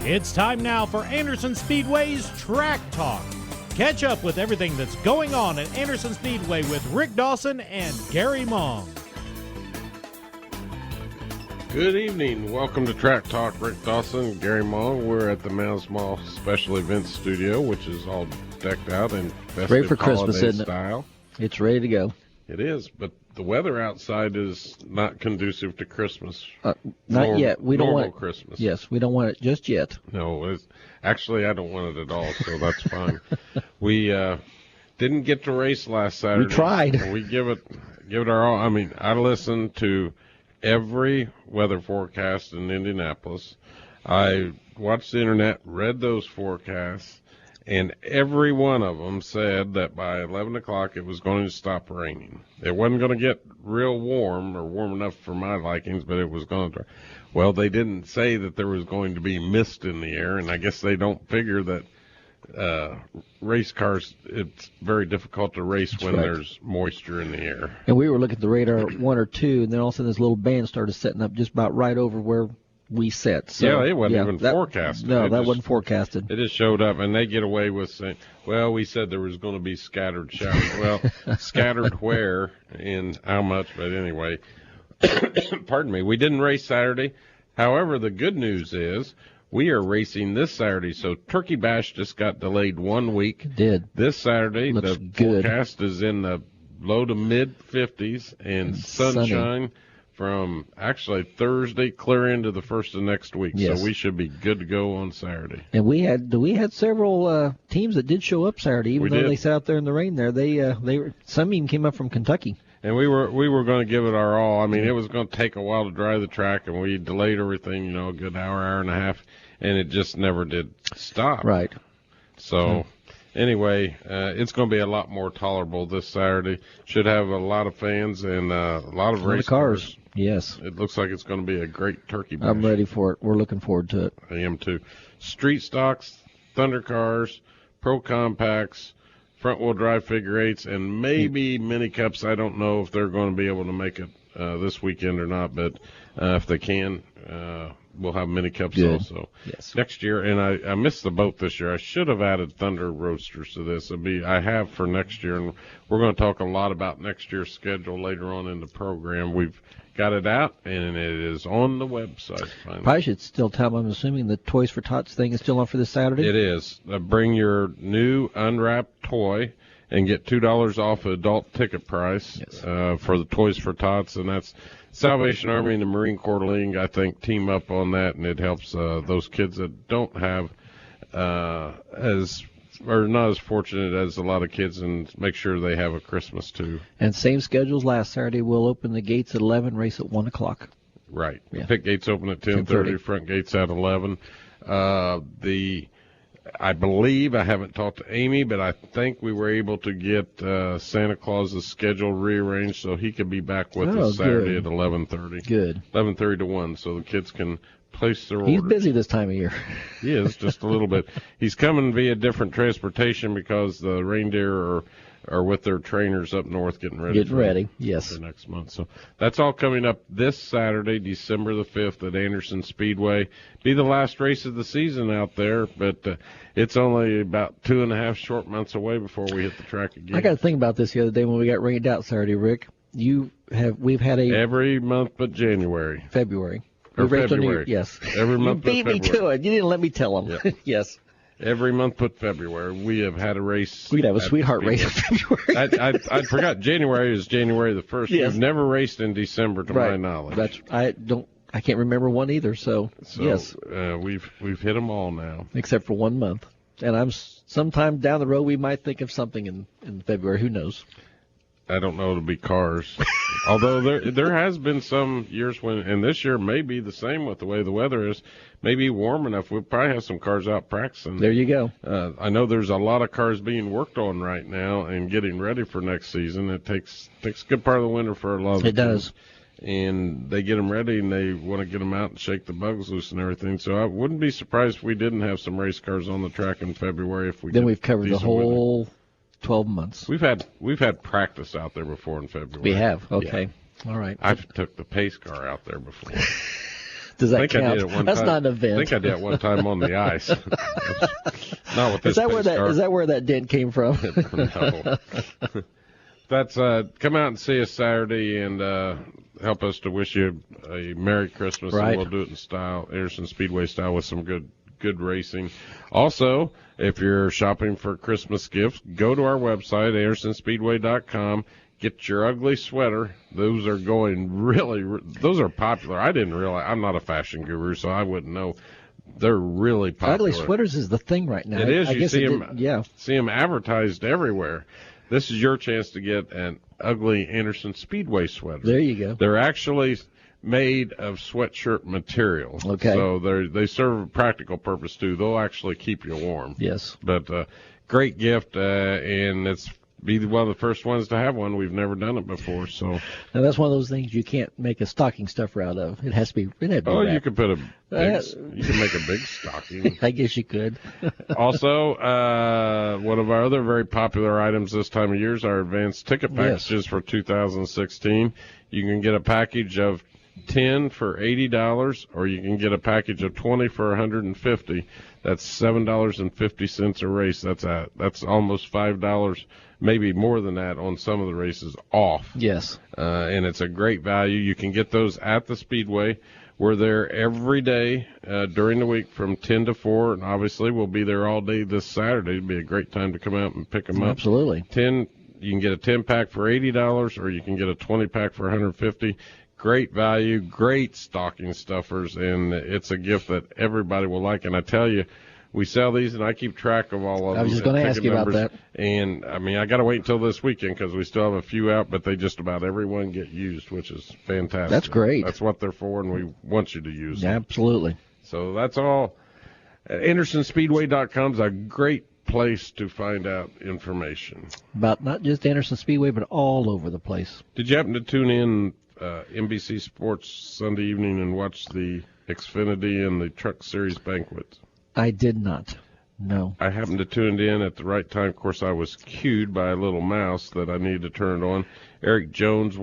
It's time now for Anderson Speedway's Track Talk. Catch up with everything that's going on at Anderson Speedway with Rick Dawson and Gary Mong. Good evening. Welcome to Track Talk. Rick Dawson, Gary Mong. We're at the Mounds Mall Special Events Studio, which is all decked out in festive ready for Christmas, holiday isn't it? style. It's ready to go. It is, but the weather outside is not conducive to Christmas. Not yet. We don't want it. Christmas. Yes, we don't want it just yet. No, actually, I don't want it at all, so that's fine. We didn't get to race last Saturday. We tried. We give it our all. I mean, I listened to every weather forecast in Indianapolis. I watched the internet, read those forecasts, and every one of them said that by 11 o'clock it was going to stop raining. It wasn't going to get real warm or warm enough for my likings, but it was going to. Well, they didn't say that there was going to be mist in the air, and I guess they don't figure that race cars, it's very difficult to race when there's moisture in the air. And we were looking at the radar 1 or 2, and then all of a sudden this little band started setting up just about right over where we set. So, yeah, it wasn't even forecasted. No, that wasn't forecasted. It just showed up, and they get away with saying, well, we said there was going to be scattered showers. Well, scattered where and how much, but anyway, pardon me, we didn't race Saturday. However, the good news is we are racing this Saturday, so Turkey Bash just got delayed 1 week. It did. This Saturday, Looks the good. forecast is in the low to mid-50s and sunshine. Sunny. From actually Thursday clear into the first of next week, Yes. So we should be good to go on Saturday. And we had several teams that did show up Saturday, even though they sat out there in the rain. There, they were, some even came up from Kentucky. And we were going to give it our all. I mean, it was going to take a while to dry the track, and we delayed everything, a good hour and a half, and it just never did stop. Right. So. Anyway, it's going to be a lot more tolerable this Saturday. Should have a lot of fans and a lot of race cars. Yes. It looks like it's going to be a great turkey bash. I'm ready for it. We're looking forward to it. I am too. Street stocks, Thunder cars, Pro Compacts, front-wheel drive figure eights, and maybe mini cups. I don't know if they're going to be able to make it this weekend or not, but if they can, we'll have mini cups also. Yes. Next year, and I missed the boat this year. I should have added Thunder Roadsters to this. I have for next year, and we're going to talk a lot about next year's schedule later on in the program. We've got it out, and it is on the website. Finally. Probably should still tell them, I'm assuming the Toys for Tots thing is still on for this Saturday? It is. Bring your new unwrapped toy and get $2 off adult ticket price for the Toys for Tots, and that's Salvation Army and the Marine Corps League, I think, team up on that, and it helps those kids that don't have not as fortunate as a lot of kids, and make sure they have a Christmas too. And same schedules last Saturday. We'll open the gates at 11, race at 1 o'clock. Right. Yeah. Pit gates open at 10:30, front gates at 11. I believe, I haven't talked to Amy, but I think we were able to get Santa Claus's schedule rearranged so he could be back with us Saturday at 11:30. Good. 11:30 to 1, so the kids can place their orders. He's busy this time of year. He is, just a little bit. He's coming via different transportation because the reindeer are with their trainers up north getting ready. Yes. For next month. So that's all coming up this Saturday, December the 5th at Anderson Speedway. Be the last race of the season out there, but it's only about 2.5 short months away before we hit the track again. I got to think about this the other day when we got rained out Saturday, Rick. We've had every month but January. February. Or February. Yes. Every month but February. You beat me to it. You didn't let me tell them. Yep. Yes. Every month but February, we have had a race. We'd have a sweetheart race in February. I forgot January is January the 1st. Yes. We've never raced in December, to my knowledge. I can't remember one either. So yes, we've hit them all now, except for 1 month. And sometime down the road we might think of something in February. Who knows? I don't know. It'll be cars. Although there has been some years when, and this year may be the same with the way the weather is, maybe warm enough. We'll probably have some cars out practicing. There you go. I know there's a lot of cars being worked on right now and getting ready for next season. It takes a good part of the winter for a lot of it does. And they get them ready, and they want to get them out and shake the bugs loose and everything. So I wouldn't be surprised if we didn't have some race cars on the track in February. Then we've covered the whole 12 months. We've had practice out there before in February. We have. Okay. Yeah. All right. I've took the pace car out there before. Does that I think count? I did it one That's time. not an event. I think I did it one time on the ice. Not with this. Is that where that dent came from? No. That's come out and see us Saturday and help us to wish you a Merry Christmas. Right. And we'll do it in style, Anderson Speedway style, with some good racing. Also, if you're shopping for Christmas gifts, go to our website, AndersonSpeedway.com. Get your ugly sweater. Those are going those are popular. I didn't realize, I'm not a fashion guru, so I wouldn't know. They're really popular. Ugly sweaters is the thing right now. It is. You see them advertised everywhere. This is your chance to get an ugly Anderson Speedway sweater. There you go. They're actually made of sweatshirt material. Okay. So they serve a practical purpose too. They'll actually keep you warm. Yes. But great gift, and it's be one of the first ones to have one. We've never done it before, so. Now that's one of those things you can't make a stocking stuffer out of. It has to be. Oh, you could put you can make a big stocking. I guess you could. Also, one of our other very popular items this time of year is our advanced ticket packages for 2016. You can get a package of 10 for $80, or you can get a package of 20 for $150. That's $7.50 a race. That's almost $5, maybe more than that on some of the races off. Yes. And it's a great value. You can get those at the Speedway. We're there every day during the week from 10 to 4, and obviously we'll be there all day this Saturday. It'd be a great time to come out and pick them up. Absolutely. You can get a 10-pack for $80, or you can get a 20-pack for $150. Great value, great stocking stuffers, and it's a gift that everybody will like. And I tell you, we sell these, and I keep track of all of them. I was just going to ask you about that. And, I mean, I got to wait until this weekend because we still have a few out, but they just about everyone get used, which is fantastic. That's great. That's what they're for, and we want you to use them. Absolutely. So that's all. AndersonSpeedway.com is a great place to find out information. About not just Anderson Speedway, but all over the place. Did you happen to tune in NBC Sports Sunday evening and watch the Xfinity and the Truck Series Banquet? I did not. No. I happened to tune in at the right time. Of course, I was cued by a little mouse that I needed to turn it on. Erik Jones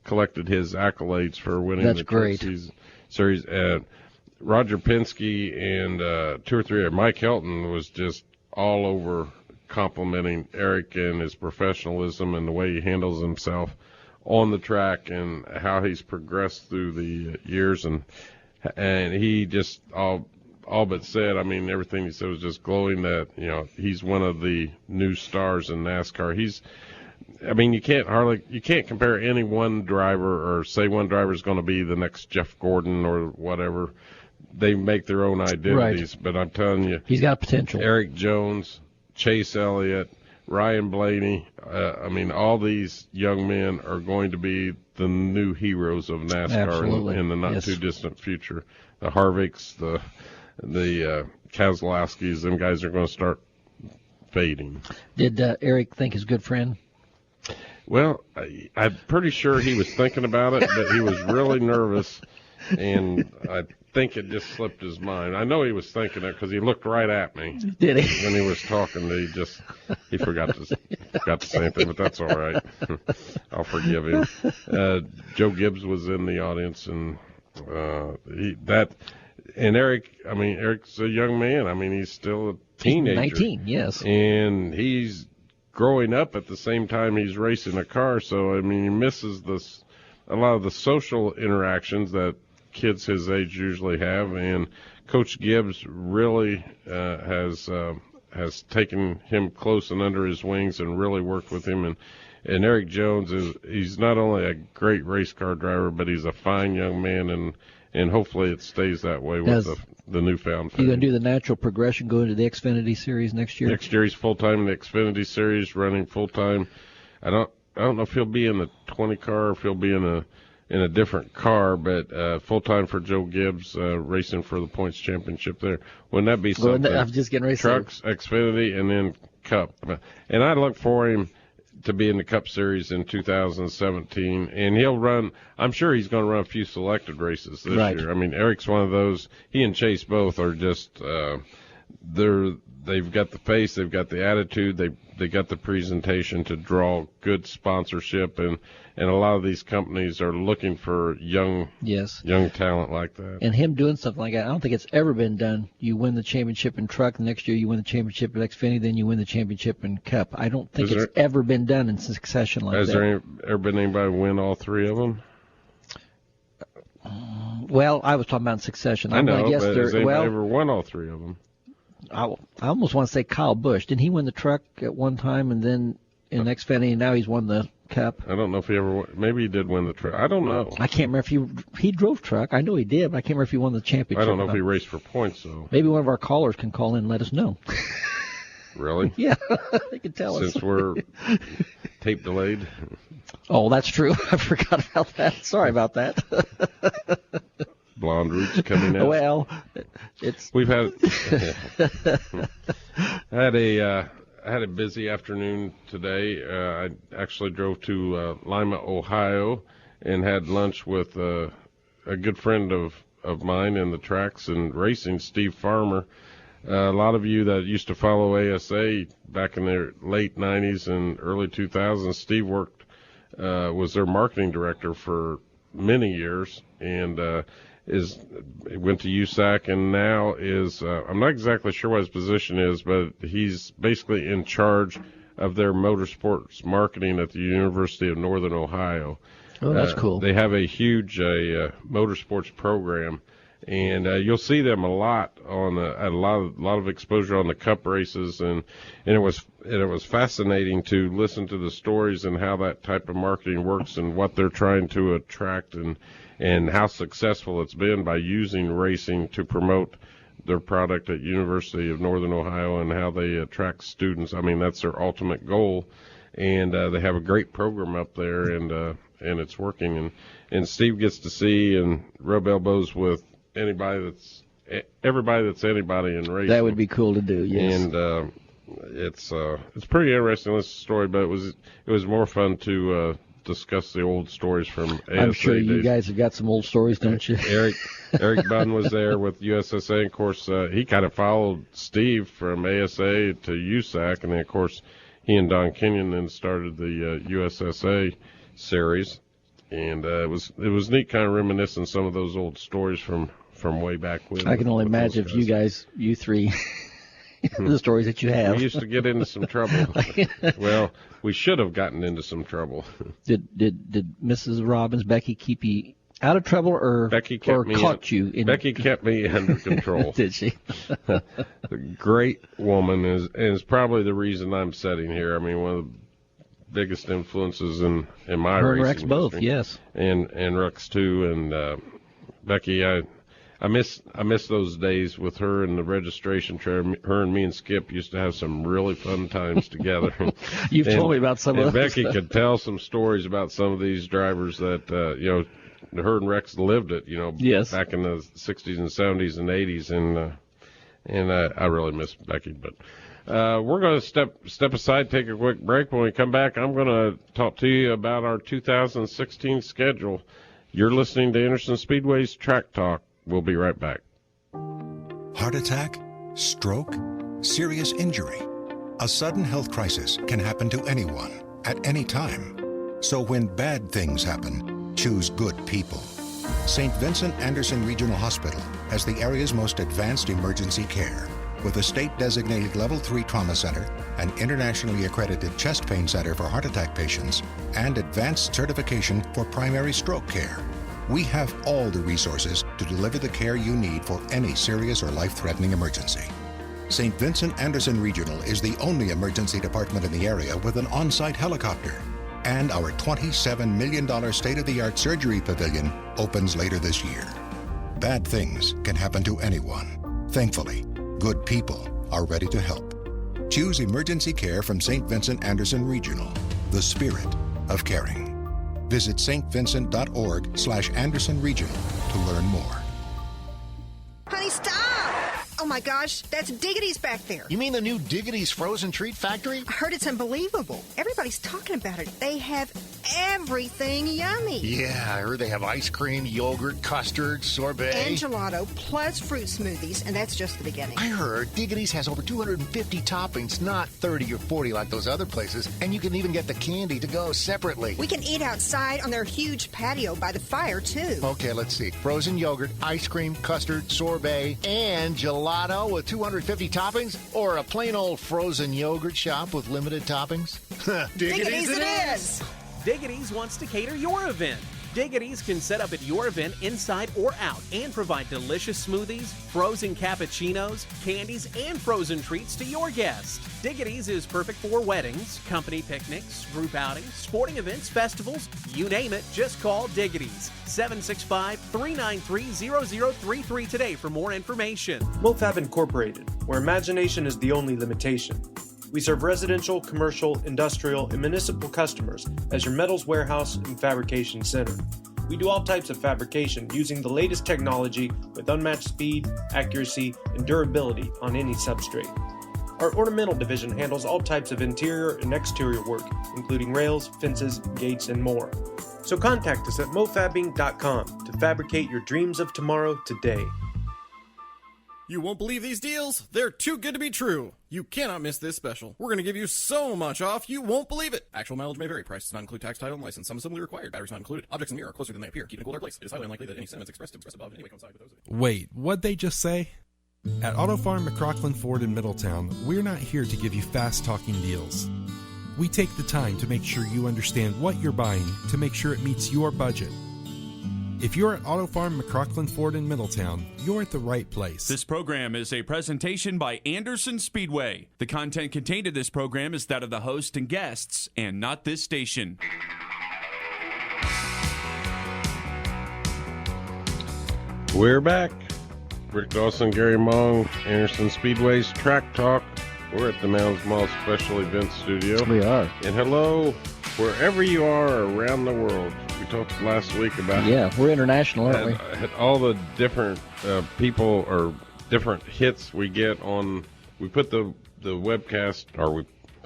collected his accolades for winning That's the great. Truck Series. Roger Penske and two or three. Mike Helton was just all over complimenting Erik and his professionalism and the way he handles himself on the track and how he's progressed through the years, and he just all but said, I mean, everything he said was just glowing that, he's one of the new stars in NASCAR. You can't compare any one driver or say one driver is going to be the next Jeff Gordon or whatever. They make their own identities, right. But I'm telling you, he's got potential. Erik Jones, Chase Elliott, Ryan Blaney, all these young men are going to be the new heroes of NASCAR in the not-too-distant future. The Harvicks, the Keselowskis, them guys are going to start fading. Did Erik think his good friend? Well, I'm pretty sure he was thinking about it, but he was really nervous, and I think it just slipped his mind. I know he was thinking it because he looked right at me. Did he? When he was talking, he forgot to say anything, but that's all right. I'll forgive him. Joe Gibbs was in the audience, and Erik's a young man. He's still a teenager. He's 19, yes. And he's growing up at the same time he's racing a car, so, he misses a lot of the social interactions that kids his age usually have, and Coach Gibbs really has taken him close and under his wings and really worked with him. And Erik Jones he's not only a great race car driver, but he's a fine young man, and hopefully it stays that way with the newfound fame. You going to do the natural progression, go into the Xfinity Series next year? Next year he's full-time in the Xfinity Series, running full-time. I don't know if he'll be in the 20 car or if he'll be in a different car, but full-time for Joe Gibbs, racing for the points championship there. Wouldn't that be something? Well, I'm just getting ready to Trucks, Xfinity, and then Cup. And I look for him to be in the Cup Series in 2017, and he'll run. I'm sure he's going to run a few selected races this year. Erik's one of those. He and Chase both are just they've got the face, they've got the attitude, they got the presentation to draw good sponsorship, and a lot of these companies are looking for young talent like that. And him doing something like that, I don't think it's ever been done. You win the championship in truck, the next year you win the championship in Xfinity, then you win the championship in Cup. I don't think it's ever been done in succession like that. Has there ever been anybody win all three of them? Well, I was talking about in succession. I know, but has anybody ever won all three of them? I almost want to say Kyle Busch. Didn't he win the truck at one time, and then in Xfinity, and now he's won the Cup? I don't know if he ever won. Maybe he did win the truck. I don't know. I can't remember if he drove truck. I know he did, but I can't remember if he won the championship. I don't know if he raced for points, though. Maybe one of our callers can call in and let us know. Really? Yeah, they can tell us. Since we're tape delayed. Oh, that's true. I forgot about that. Sorry about that. Blonde roots coming out. Well, we've had. I had a busy afternoon today. I actually drove to Lima, Ohio, and had lunch with a good friend of mine in the tracks and racing, Steve Farmer. A lot of you that used to follow ASA back in the late 90s and early 2000s, Steve was their marketing director for many years, and went to USAC, and now is I'm not exactly sure what his position is, but he's basically in charge of their motorsports marketing at the University of Northern Ohio. Oh, that's cool. They have a huge motorsports program, and you'll see them a lot on a lot of exposure on the Cup races, and it was fascinating to listen to the stories and how that type of marketing works and what they're trying to attract and how successful it's been by using racing to promote their product at University of Northern Ohio and how they attract students. I mean, that's their ultimate goal, and they have a great program up there, and it's working. And Steve gets to see and rub elbows with everybody that's anybody in racing. That would be cool to do, yes. And it's pretty interesting, this story, but it was more fun to discuss the old stories from ASA. I'm sure you days. Guys have got some old stories, don't you? Eric Bunn was there with USSA. Of course, he kind of followed Steve from ASA to USAC, and then of course he and Don Kenyon then started the USSA series, and it was neat, kind of reminiscing some of those old stories from way back when. I can only imagine if you three. The stories that you have. We used to get into some trouble. Well, we should have gotten into some trouble. Did Mrs. Robbins, Becky, keep you out of trouble, or caught you? Becky kept me under control. Did she? A great woman, is probably the reason I'm sitting here. I mean, one of the biggest influences in my Her racing. And Rex both, history. yes. And Rex too, and Becky, I miss those days with her and the registration trail. Her and me and Skip used to have some really fun times together. You've told me about some of those. Becky could tell some stories about some of these drivers that her and Rex lived it. Yes. Back in the 60s and 70s and 80s, and I really miss Becky. But we're going to step aside, take a quick break. When we come back, I'm going to talk to you about our 2016 schedule. You're listening to Anderson Speedway's Track Talk. We'll be right back. Heart attack, stroke, serious injury. A sudden health crisis can happen to anyone at any time. So when bad things happen, choose good people. St. Vincent Anderson Regional Hospital has the area's most advanced emergency care, with a state-designated Level 3 trauma center, an internationally accredited chest pain center for heart attack patients, and advanced certification for primary stroke care. We have all the resources to deliver the care you need for any serious or life-threatening emergency. St. Vincent Anderson Regional is the only emergency department in the area with an on-site helicopter. And our $27 million state-of-the-art surgery pavilion opens later this year. Bad things can happen to anyone. Thankfully, good people are ready to help. Choose emergency care from St. Vincent Anderson Regional, the spirit of caring. Visit stvincent.org/Anderson Regional to learn more. Honey, stop! Oh my gosh, that's Diggity's back there. You mean the new Diggity's Frozen Treat Factory? I heard it's unbelievable. Everybody's talking about it. They have everything yummy. Yeah, I heard they have ice cream, yogurt, custard, sorbet. And gelato, plus fruit smoothies, and that's just the beginning. I heard Diggity's has over 250 toppings, not 30 or 40 like those other places, and you can even get the candy to go separately. We can eat outside on their huge patio by the fire, too. Okay, let's see. Frozen yogurt, ice cream, custard, sorbet, and gelato with 250 toppings? Or a plain old frozen yogurt shop with limited toppings? Diggity's it is! Diggity's wants to cater your event. Diggity's can set up at your event inside or out and provide delicious smoothies, frozen cappuccinos, candies, and frozen treats to your guests. Diggity's is perfect for weddings, company picnics, group outings, sporting events, festivals, you name it, just call Diggity's. 765-393-0033 today for more information. MoFab Incorporated, where imagination is the only limitation. We serve residential, commercial, industrial, and municipal customers as your metals warehouse and fabrication center. We do all types of fabrication using the latest technology with unmatched speed, accuracy, and durability on any substrate. Our ornamental division handles all types of interior and exterior work, including rails, fences, gates, and more. So contact us at mofabbing.com to fabricate your dreams of tomorrow today. You won't believe these deals? They're too good to be true. You cannot miss this special. We're going to give you so much off, you won't believe it. Actual mileage may vary. Price does not include tax, title, and license. Some assembly required. Batteries not included. Objects in the mirror are closer than they appear. Keep in a cooler place. It is highly unlikely that any sentiments expressed above in any way coincide with those of you. Wait, what'd they just say? At Auto Farm McCrocklin Ford in Middletown, we're not here to give you fast-talking deals. We take the time to make sure you understand what you're buying to make sure it meets your budget. If you're at Auto Farm McCrocklin Ford in Middletown, you're at the right place. This program is a presentation by Anderson Speedway. The content contained in this program is that of the host and guests, and not this station. We're back. Rick Dawson, Gary Mong, Anderson Speedway's Track Talk. We're at the Mounds Mall Special Events Studio. We are. And hello, wherever you are around the world. We talked last week about... Yeah, we're international, aren't we? All the different people or different hits we get on... We put the webcast, or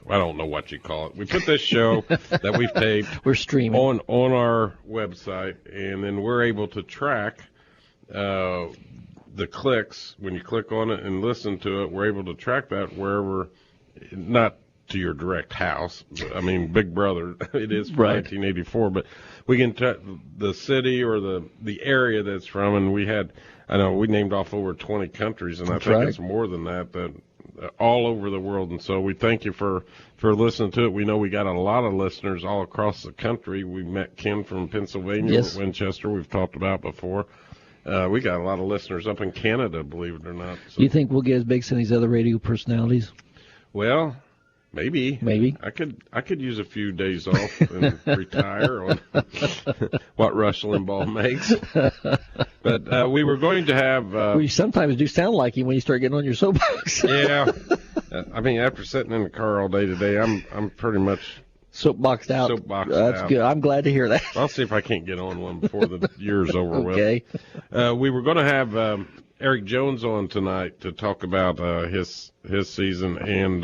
I don't know what you call it. We put this show that we've taped... We're streaming. On our website, and then we're able to track... the clicks, when you click on it and listen to it, we're able to track that wherever, not to your direct house. I mean, Big Brother, it is from right. 1984, but we can the city or the area that's from, and we named off over 20 countries, and that's I think right. it's more than that all over the world. And so we thank you for listening to it. We know we got a lot of listeners all across the country. We met Ken from Pennsylvania, yes. Winchester, we've talked about before. We got a lot of listeners up in Canada, believe it or not. So. You think we'll get as big as some of these other radio personalities? Well, maybe. I could use a few days off and retire on what Rush Limbaugh makes. But we were going to have... well, you sometimes do sound like him when you start getting on your soapbox. Yeah. I mean, after sitting in the car all day today, I'm pretty much... Soapboxed out. That's good. I'm glad to hear that. I'll see if I can't get on one before the year's over okay. with. We were going to have Erik Jones on tonight to talk about his season, and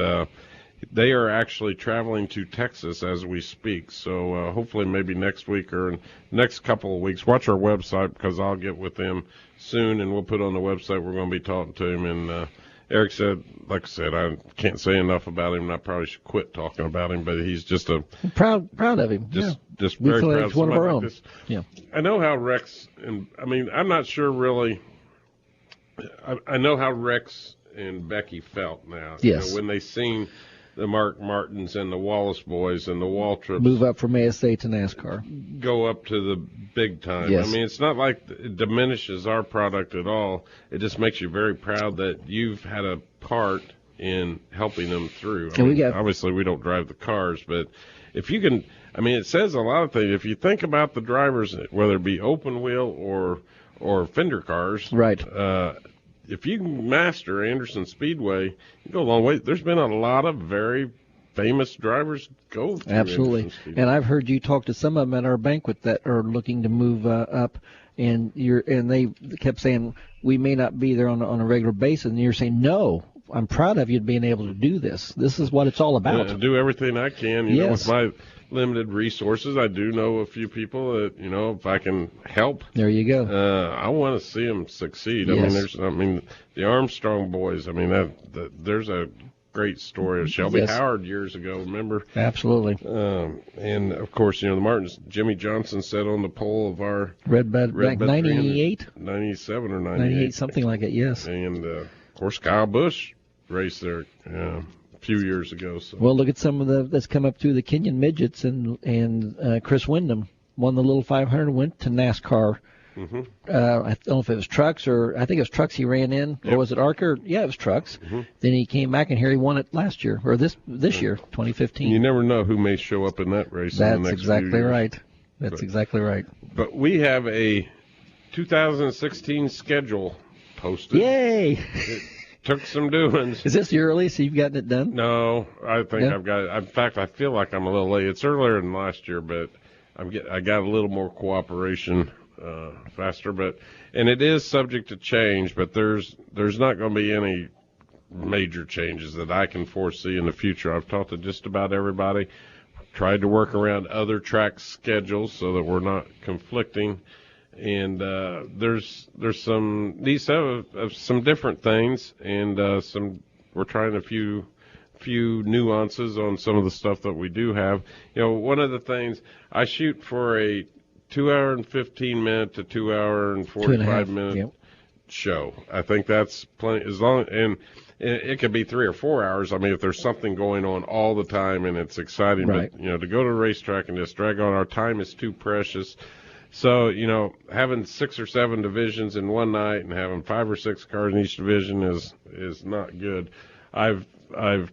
they are actually traveling to Texas as we speak. So hopefully maybe next week or next couple of weeks. Watch our website because I'll get with them soon, and we'll put on the website we're going to be talking to him. And Erik said, like I said, I can't say enough about him, and I probably should quit talking about him, but he's just proud of him. Just we very feel proud like of it's one of our own. Like this. Yeah. I know how Rex, and I mean, I'm not sure really, I know how Rex and Becky felt now. Yes. You know, when they seen the Mark Martins and the Wallace boys and the Waltrips move up from ASA to NASCAR, go up to the big time. Yes. I mean, it's not like it diminishes our product at all. It just makes you very proud that you've had a part in helping them through. I mean, obviously we don't drive the cars, but if you can, I mean, it says a lot of things. If you think about the drivers, whether it be open wheel or fender cars, right? If you can master Anderson Speedway, you go a long way. There's been a lot of very famous drivers go through absolutely. And I've heard you talk to some of them at our banquet that are looking to move up and they kept saying we may not be there on a regular basis, and you're saying no. I'm proud of you being able to do this. This is what it's all about. Do everything I can, you know, with my limited resources. I do know a few people that, you know, if I can help. There you go. I want to see them succeed. Yes. I mean, the Armstrong boys. I mean, there's a great story of Shelby Howard years ago. Remember? Absolutely. And of course, you know, the Martins. Jimmy Johnson sat on the pole of our Red Bud 98, 97 or 98, something like it. Yes. And of course, Kyle Busch raced there a few years ago. So. Well, look at some of that's come up through the Kenyon Midgets, and Chris Wyndham won the little 500, went to NASCAR. Mm-hmm. I don't know if it was trucks or I think it was trucks he ran in, or was it ARCA? Yeah, it was trucks. Mm-hmm. Then he came back, and here he won it last year, or this year, 2015. You never know who may show up in that race. That's in the next exactly few years. right. That's exactly right. But we have a 2016 schedule posted. Yay! It took some doings. Is this the earliest you've gotten it done? No, I think I've got it. In fact, I feel like I'm a little late. It's earlier than last year, but I got a little more cooperation faster. And it is subject to change, but there's not going to be any major changes that I can foresee in the future. I've talked to just about everybody, tried to work around other track schedules so that we're not conflicting. And there's some these have some different things, and we're trying a few nuances on some of the stuff that we do have. You know, one of the things I shoot for a 2 hour and 15 minute to 2 hour and 45 minute show. I think that's plenty, as long, and it could be 3 or 4 hours. I mean, if there's something going on all the time and it's exciting, right. But you know, to go to a racetrack and just drag on, our time is too precious. So, you know, having 6 or 7 divisions in one night and having 5 or 6 cars in each division is not good. I've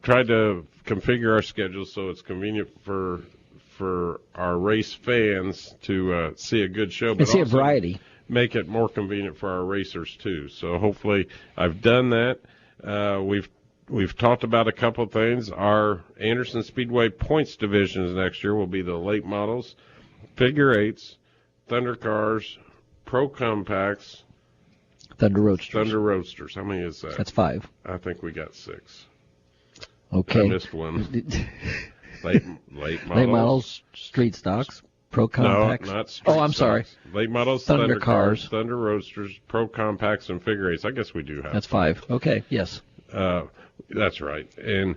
tried to configure our schedule so it's convenient for our race fans to see a good show, but and see also a variety. Make it more convenient for our racers too. So hopefully I've done that. We've talked about a couple of things. Our Anderson Speedway points divisions next year will be the late models, figure eights, Thunder cars, Pro Compacts, Thunder Roadsters. How many is that? That's 5. I think we got 6. Okay. I missed one. late models, street stocks, Pro Compacts. No, not street I'm sorry. Late models, Thunder cars, Thunder Roadsters, Pro Compacts, and figure eights. I guess we do have. That's 5. Okay. Yes. That's right. And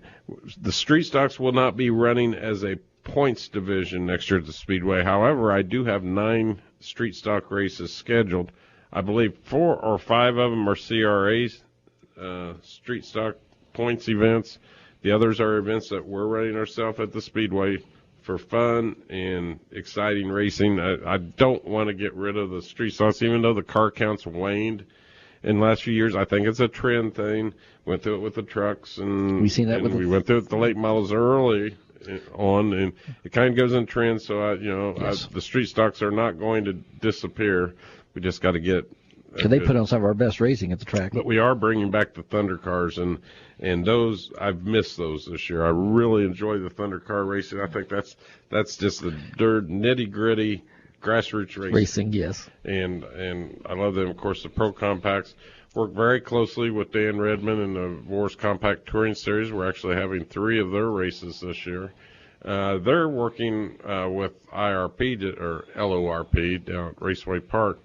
the street stocks will not be running as a points division next year at the Speedway. However, I do have 9 street stock races scheduled. I believe 4 or 5 of them are CRAs, street stock points events. The others are events that we're running ourselves at the Speedway for fun and exciting racing. I don't want to get rid of the street stocks, even though the car counts waned in the last few years. I think it's a trend thing. Went through it with the trucks, and we seen that we went through it with the late models early on, and it kind of goes in trends. So the street stocks are not going to disappear. We just got to get. So they put on some of our best racing at the track. But we are bringing back the Thunder cars, and those I've missed those this year. I really enjoy the Thunder car racing. I think that's just the dirt nitty gritty grassroots racing. Yes. And I love them. Of course, the Pro Compacts work very closely with Dan Redmond and the Morris Compact Touring Series. We're actually having 3 of their races this year. They're working with IRP or LORP down at Raceway Park,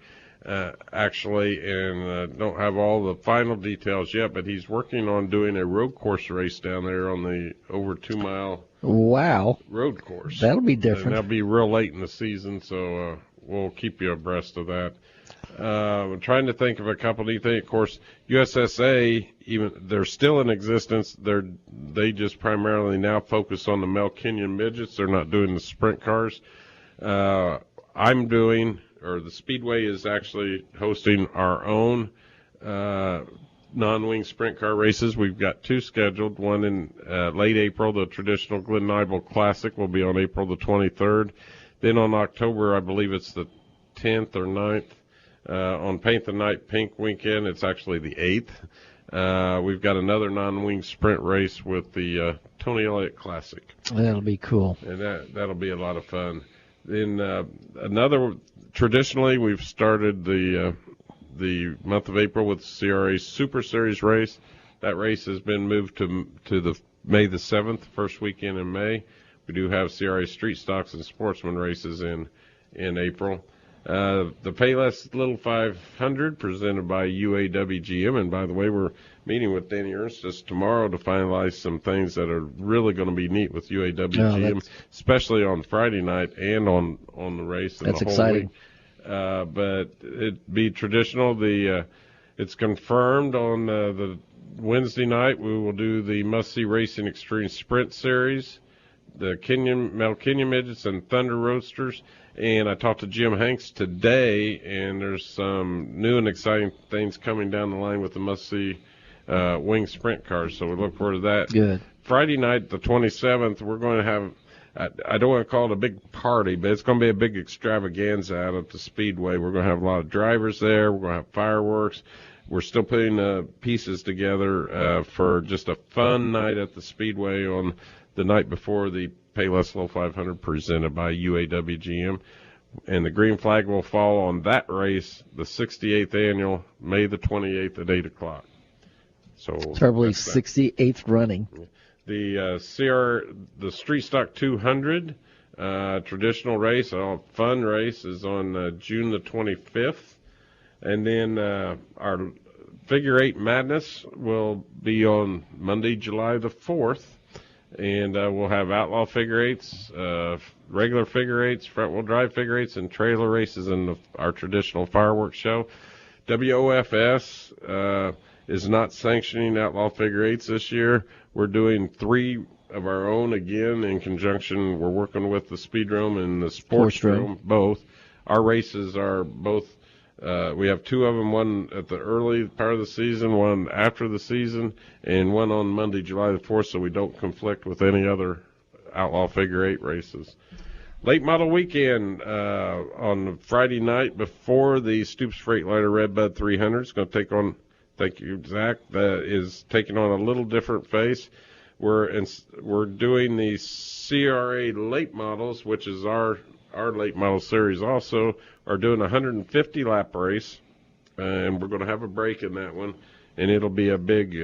actually, and don't have all the final details yet, but he's working on doing a road course race down there on the over 2 mile road course. That'll be different. And that'll be real late in the season, so we'll keep you abreast of that. I'm trying to think of a couple of things. Of course, USSA, even they're still in existence. They just primarily now focus on the Mel Kenyon midgets. They're not doing the sprint cars. I'm doing, or the Speedway is actually hosting our own non-wing sprint car races. We've got 2 scheduled. One in late April, the traditional Glen Nibel Classic will be on April the 23rd. Then on October, I believe it's the 10th or 9th. On Paint the Night Pink weekend, it's actually the 8th. We've got another non-wing sprint race with the Tony Elliott Classic. That'll be cool. And that'll be a lot of fun. Traditionally, we've started the month of April with the CRA Super Series race. That race has been moved to the May the 7th, first weekend in May. We do have CRA Street Stocks and Sportsman races in April. The Payless Little 500 presented by UAWGM. And by the way, we're meeting with Danny Ernstis tomorrow to finalize some things that are really going to be neat with UAWGM, especially on Friday night and on the race. That's the whole exciting. Week. But it'd be traditional. It's confirmed on the Wednesday night. We will do the Must See Racing Extreme Sprint Series, the Metal Kenyon Midgets and Thunder Roadsters. And I talked to Jim Hanks today, and there's some new and exciting things coming down the line with the Must See Wing Sprint cars. So we look forward to that. Good. Friday night, the 27th, we're going to have, I don't want to call it a big party, but it's going to be a big extravaganza out at the Speedway. We're going to have a lot of drivers there. We're going to have fireworks. We're still putting pieces together for just a fun night at the Speedway on the night before the Payless Little 500 presented by UAWGM. And the green flag will fall on that race, the 68th annual, May the 28th at 8 o'clock. So probably 68th running. The Street Stock 200 traditional race, a fun race, is on June the 25th. And then our Figure 8 Madness will be on Monday, July the 4th. And we'll have Outlaw Figure 8s, regular Figure 8s, front-wheel drive Figure 8s, and trailer races in our traditional fireworks show. WOFS is not sanctioning Outlaw Figure 8s this year. We're doing 3 of our own again in conjunction. We're working with the Speedrome and the Sportsdrome, both. Our races are both. We have 2 of them, one at the early part of the season, one after the season, and one on Monday, July the 4th, so we don't conflict with any other Outlaw Figure 8 races. Late model weekend on Friday night before the Stoops Freightliner Redbud 300 is going to take on, thank you, Zach, that is taking on a little different face. We're doing the CRA late models, which is our late model series also, are doing a 150 lap race, and we're going to have a break in that one, and it'll be a big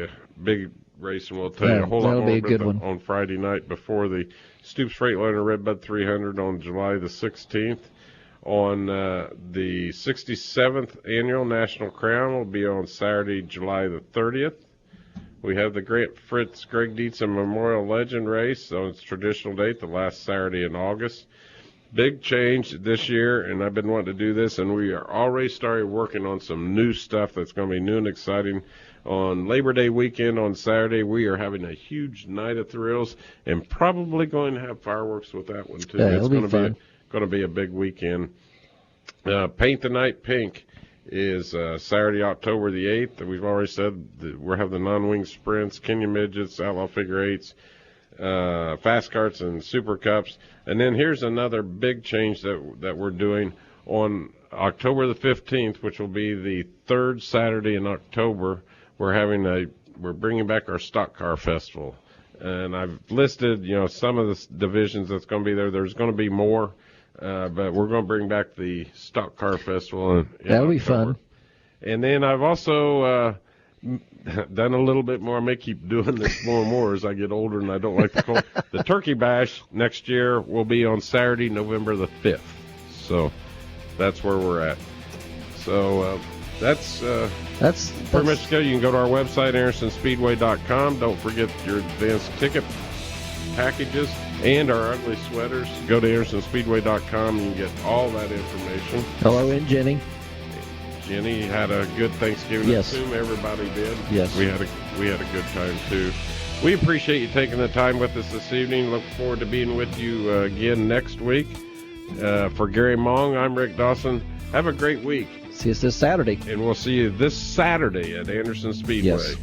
race, and we'll tell you a whole lot more about that on Friday night before the Stoops Freightliner Redbud 300 on July the 16th. On the 67th annual National Crown will be on Saturday, July the 30th. We have the Grant Fritz Greg Dietzen Memorial Legend Race on its traditional date, the last Saturday in August. Big change this year, and I've been wanting to do this, and we are already started working on some new stuff that's going to be new and exciting. On Labor Day weekend on Saturday, we are having a huge night of thrills, and probably going to have fireworks with that one too. Yeah, it's going to be a big weekend. Paint the Night Pink is Saturday, October the 8th. We've already said that we're having the non-wing sprints, Kenyon Midgets, Outlaw Figure 8s, Fast Carts, and Super Cups. And then here's another big change that we're doing on October the 15th, which will be the third Saturday in October. We're bringing back our Stock Car Festival, and I've listed some of the divisions that's going to be there. There's going to be more, but we're going to bring back the Stock Car Festival. That'll be fun. And then I've also done a little bit more. I may keep doing this more and more as I get older, and I don't like the cold. The Turkey Bash next year will be on Saturday, November the 5th. So that's where we're at. So that's pretty much good. You can go to our website, AndersonSpeedway.com. Don't forget your advanced ticket packages and our ugly sweaters. Go to AndersonSpeedway.com and you can get all that information. Hello, and Jenny. Jenny had a good Thanksgiving. Yes. I assume everybody did. Yes. We had a good time too. We appreciate you taking the time with us this evening. Look forward to being with you again next week. For Gary Mong, I'm Rick Dawson. Have a great week. See us this Saturday. And we'll see you this Saturday at Anderson Speedway. Yes.